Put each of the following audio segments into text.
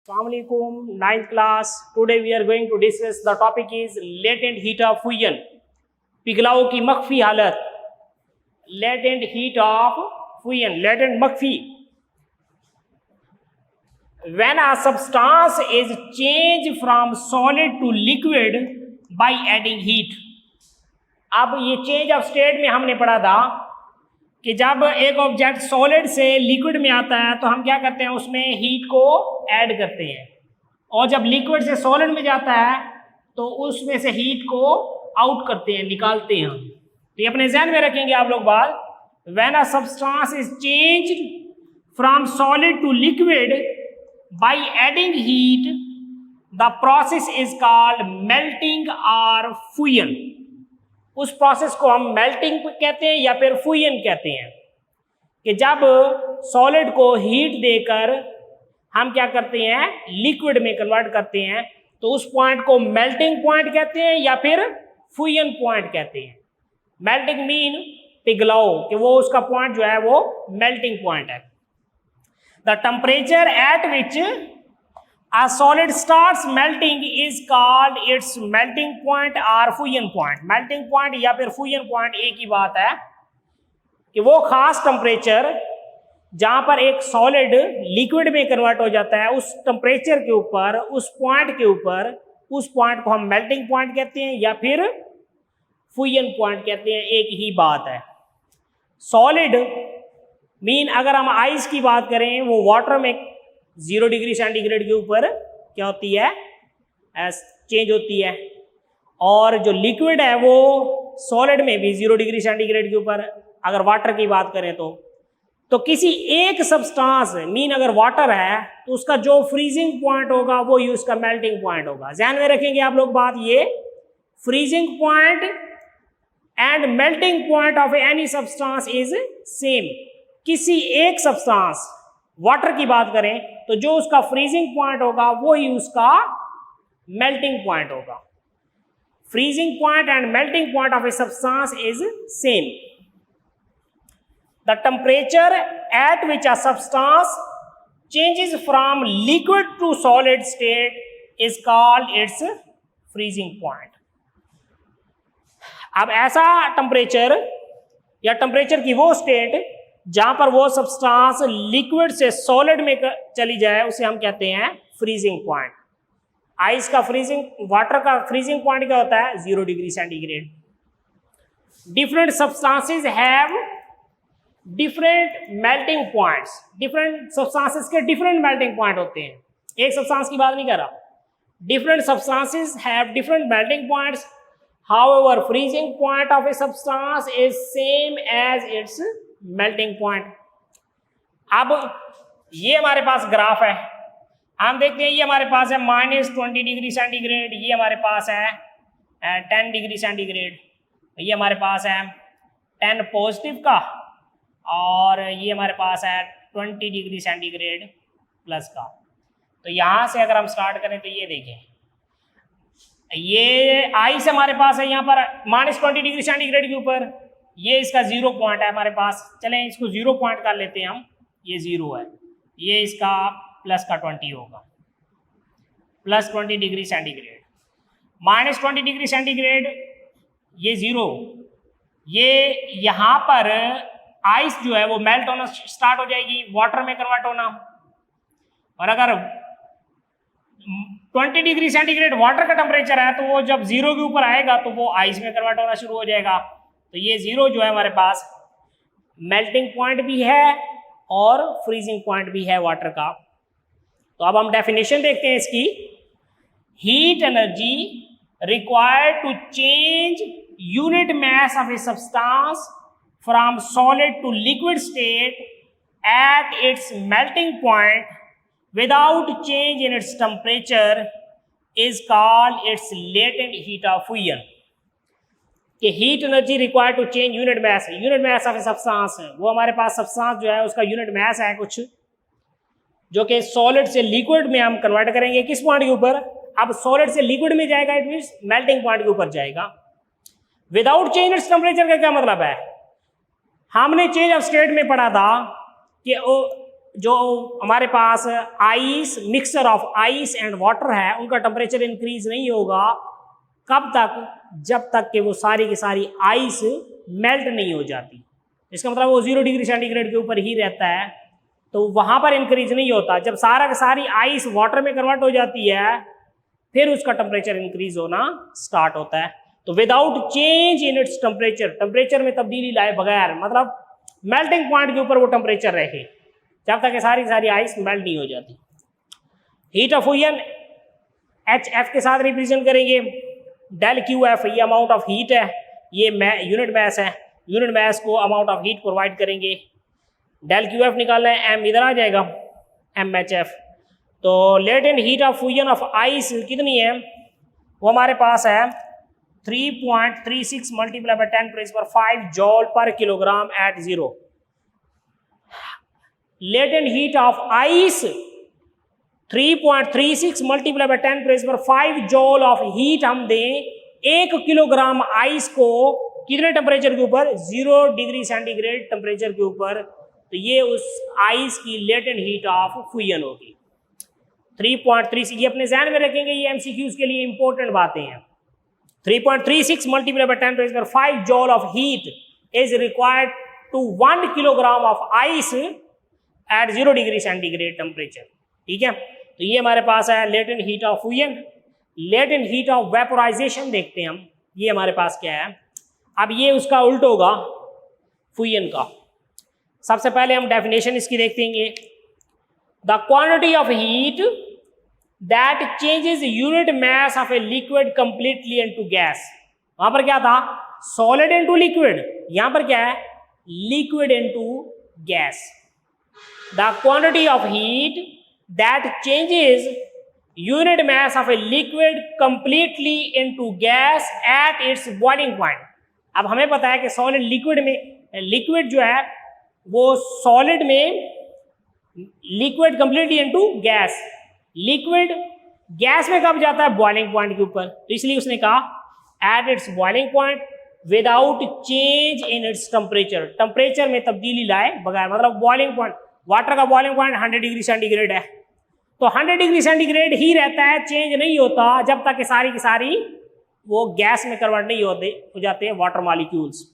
Assalamualaikum, ninth class. Today we are going to discuss the topic is latent heat of fusion. पिघलाव की मख्फी हालत. Latent heat of fusion. Latent मख्फी. When a substance is changed from solid to liquid by adding heat. अब ये change of state में हमने पढ़ा था कि जब एक ऑब्जेक्ट सॉलिड से लिक्विड में आता है तो हम क्या करते हैं, उसमें हीट को ऐड करते हैं, और जब लिक्विड से सॉलिड में जाता है तो उसमें से हीट को आउट करते हैं, निकालते हैं हम. तो ये अपने ध्यान में रखेंगे आप लोग बात. When a substance is changed from solid to liquid by adding heat, the process is called melting और फ्यूजन. उस प्रोसेस को हम मेल्टिंग कहते हैं या फिर फ्यूजन कहते हैं, कि जब सॉलिड को हीट देकर हम क्या करते हैं, लिक्विड में कन्वर्ट करते हैं, तो उस पॉइंट को मेल्टिंग पॉइंट कहते हैं या फिर फ्यूजन पॉइंट कहते हैं. मेल्टिंग मीन पिघलाव, कि वो उसका पॉइंट जो है वो मेल्टिंग पॉइंट है. The temperature at which a solid starts melting is called its melting point or fusion point. melting point या फिर fusion point एक ही बात है, कि वो खास टेम्परेचर जहां पर एक सॉलिड लिक्विड में कन्वर्ट हो जाता है, उस टेम्परेचर के ऊपर, उस पॉइंट के ऊपर, उस पॉइंट को हम मेल्टिंग पॉइंट कहते हैं या फिर फ्यूजन पॉइंट कहते हैं. एक ही बात है. सॉलिड मीन अगर हम आइस की बात करें, वो वाटर में 0 डिग्री सेंटीग्रेड के ऊपर क्या होती है, चेंज होती है, और जो लिक्विड है वो सॉलिड में भी 0 डिग्री सेंटीग्रेड के ऊपर, अगर वाटर की बात करें तो किसी एक सब्सटेंस मीन अगर वाटर है तो उसका जो फ्रीजिंग पॉइंट होगा वो ही उसका मेल्टिंग पॉइंट होगा. ध्यान में रखेंगे आप लोग बात. ये freezing point and melting point of any substance is same. किसी एक सब्सटेंस, वाटर की बात करें तो जो उसका फ्रीजिंग पॉइंट होगा वो ही उसका मेल्टिंग पॉइंट होगा. Freezing point and melting point of a substance is same. The temperature at which a substance changes from liquid to solid state is called its freezing point. अब ऐसा temperature या temperature की वो state जहां पर वो substance liquid से solid में चली जाए, उसे हम कहते हैं फ्रीजिंग पॉइंट. आइस का फ्रीजिंग, वाटर का फ्रीजिंग पॉइंट क्या होता है, 0 degree centigrade. Different substances have different melting points. Different substances के डिफरेंट मेल्टिंग पॉइंट होते हैं. एक सब्सटेंस की बात नहीं कर रहा. Different substances have different melting points. However, freezing point of a substance is same as its melting point. अब ये हमारे पास ग्राफ है, हम देखते हैं. ये हमारे पास है -20 डिग्री सेंटीग्रेड, ये हमारे पास है 10 डिग्री सेंटीग्रेड, ये हमारे पास है 10 पॉजिटिव का, और ये हमारे पास है 20 डिग्री सेंटीग्रेड प्लस का. तो यहाँ से अगर हम स्टार्ट करें तो ये देखें, ये आइस हमारे पास है यहाँ पर -20 डिग्री सेंटीग्रेड के ऊपर, ये इसका 0 पॉइंट है हमारे पास. चलें इसको 0 पॉइंट कर लेते हैं हम. ये 0 है, ये इसका प्लस का 20 होगा, +20 डिग्री सेंटीग्रेड. -20 डिग्री सेंटीग्रेड, ये 0, ये यहाँ पर आइस जो है वो मेल्ट होना स्टार्ट हो जाएगी, वाटर में कन्वर्ट होना. और अगर 20 डिग्री सेंटीग्रेड वाटर का टेम्परेचर है तो वो जब 0 के ऊपर आएगा तो वो आइस में कन्वर्ट होना शुरू हो जाएगा. तो ये 0 जो है हमारे पास मेल्टिंग पॉइंट भी है और फ्रीजिंग पॉइंट भी है वाटर का. तो अब हम डेफिनेशन देखते हैं इसकी. Heat energy required to change unit mass of a substance from solid to liquid state at its melting point without change in its temperature is called its latent heat of fusion. कि heat energy required to change unit mass. Unit mass of a substance है, वो हमारे पास substance जो है उसका unit mass है कुछ, जो कि सॉलिड से लिक्विड में हम कन्वर्ट करेंगे. किस पॉइंट के ऊपर, अब सॉलिड से लिक्विड में जाएगा, इट मीन्स मेल्टिंग पॉइंट के ऊपर जाएगा. विदाउट चेंज इट्स टेम्परेचर का क्या मतलब है, हमने चेंज ऑफ स्टेट में पढ़ा था कि जो हमारे पास ice, mixture of ice and water है, उनका टेम्परेचर इंक्रीज नहीं होगा। कब तक? जब तक कि वो सारी की सारी आइस मेल्ट नहीं हो जाती। इसका मतलब वो 0 डिग्री सेंटीग्रेड के ऊपर ही रहता है, तो वहां पर इंक्रीज नहीं होता। जब सारा की सारी आइस वाटर में कन्वर्ट हो जाती है, फिर उसका टेम्परेचर इंक्रीज होना स्टार्ट होता है। तो without change in its temperature, temperature में तब्दीली लाए बगैर, मतलब मेल्टिंग पॉइंट के ऊपर वो टेम्परेचर रहे जब तक सारी आइस मेल्ट नहीं हो जाती। हीट ऑफ फ्यूजन HF के साथ रिप्रेजेंट करेंगे। डेल QF ये अमाउंट ऑफ हीट है, ये यूनिट मैस है, यूनिट मैस को अमाउंट ऑफ हीट प्रोवाइड करेंगे। डेल QF निकालना है, M इधर आ जाएगा, MHF। तो latent heat of fusion of ice कितनी है? वो हमारे पास है 3.36 multiply by 10⁵ joule per kilogram at 0। Latent heat of ice 3.36 multiply by 10⁵ joule of heat हम दें 1 किलोग्राम आइस को कितने टेम्परेचर के ऊपर? 0 डिग्री सेंटीग्रेड टेम्परेचर के ऊपर। तो ये उस आइस की लेटेंट हीट ऑफ फ्यूजन होगी 3.36। ये अपने ध्यान में रखेंगे, ये MCQs के लिए इंपॉर्टेंट बातें हैं। 3.36 multiply by 10⁵ joule of heat is required to 1 kilogram of ice at 0 degree centigrade temperature. ठीक है, तो ये हमारे पास है latent heat of fusion. Latent heat of vaporization देखते हैं हम, ये हमारे पास क्या है। अब ये उसका उल्ट होगा फ्यूजन का। सबसे पहले हम डेफिनेशन इसकी देखते हैं। The quantity of heat that changes unit mass of a liquid completely into gas. वहां पर क्या था? Solid into liquid. यहां पर क्या है? Liquid into gas. The quantity of heat that changes unit mass of a liquid completely into gas at its boiling point. अब हमें पता है कि सॉलिड लिक्विड में, लिक्विड जो है वो सॉलिड में, liquid completely into gas, liquid gas में कब जाता है? बॉइलिंग पॉइंट के ऊपर। तो इसलिए उसने कहा at its boiling point without change in its temperature, temperature में तब्दीली लाए बगैर। मतलब बॉइलिंग पॉइंट, वाटर का बॉइलिंग पॉइंट 100 डिग्री सेंटीग्रेड है, तो 100 डिग्री सेंटीग्रेड ही रहता है, चेंज नहीं होता जब तक कि सारी की सारी वो गैस में कन्वर्ट नहीं हो जाते हैं water molecules.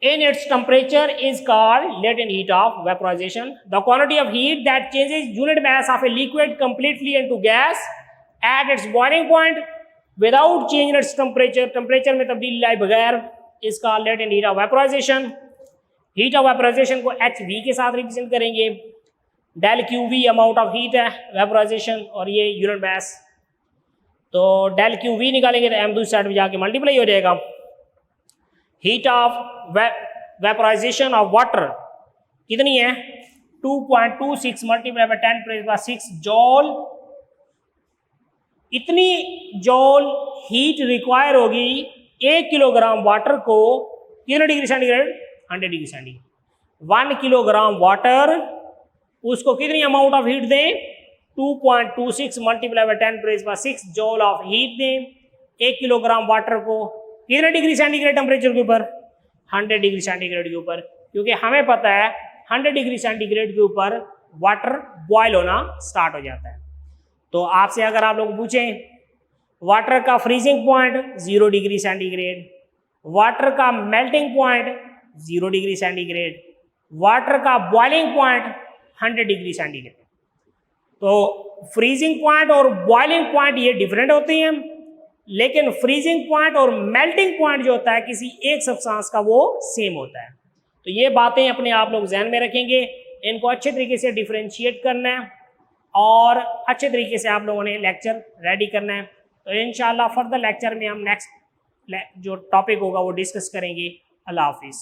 In its temperature is called latent heat of vaporization. The quantity of heat that changes unit mass of a liquid completely into gas at its boiling point without changing its temperature, temperature में तब्दीली लाए बगैर, is called latent heat of vaporization. Heat of vaporization को HV के साथ represent करेंगे। Del QV amount of heat है vaporization, और ये यूनिट मास। तो डेल QV निकालेंगे तो M दूसरी साइड में जाके मल्टीप्लाई हो जाएगा। Heat of vaporisation of water कितनी है? 2.26 मल्टीप्लाई बाय 10⁶ जॉल। इतनी जॉल हीट रिक्वायर होगी 1 किलोग्राम वाटर को कितने degree centigrade? 100 degree centigrade. 1 kilogram water, उसको कितनी अमाउंट ऑफ हीट दें? 2.26 मल्टीप्लाई बाय 10⁶ जॉल ऑफ हीट दें 1 किलोग्राम वाटर को कितने डिग्री सेंटीग्रेड टेम्परेचर के ऊपर? 100 डिग्री सेंटीग्रेड के ऊपर। क्योंकि हमें पता है 100 डिग्री सेंटीग्रेड के ऊपर वाटर बॉयल होना स्टार्ट हो जाता है। तो आपसे अगर आप लोग पूछें वाटर का freezing point 0 degree centigrade, water का melting point 0 degree centigrade, water का बॉइलिंग पॉइंट 100 डिग्री सेंटीग्रेड। तो फ्रीजिंग पॉइंट और बॉइलिंग पॉइंट ये डिफरेंट होते हैं, लेकिन फ्रीजिंग पॉइंट और मेल्टिंग पॉइंट जो होता है किसी एक सब्सटेंस का वो सेम होता है। तो ये बातें अपने आप लोग ध्यान में रखेंगे, इनको अच्छे तरीके से डिफरेंशिएट करना है और अच्छे तरीके से आप लोगों ने लेक्चर रेडी करना है। तो इंशाल्लाह फर्दर लेक्चर में हम नेक्स्ट जो टॉपिक होगा वो डिस्कस करेंगे। अल्लाह हाफिज़।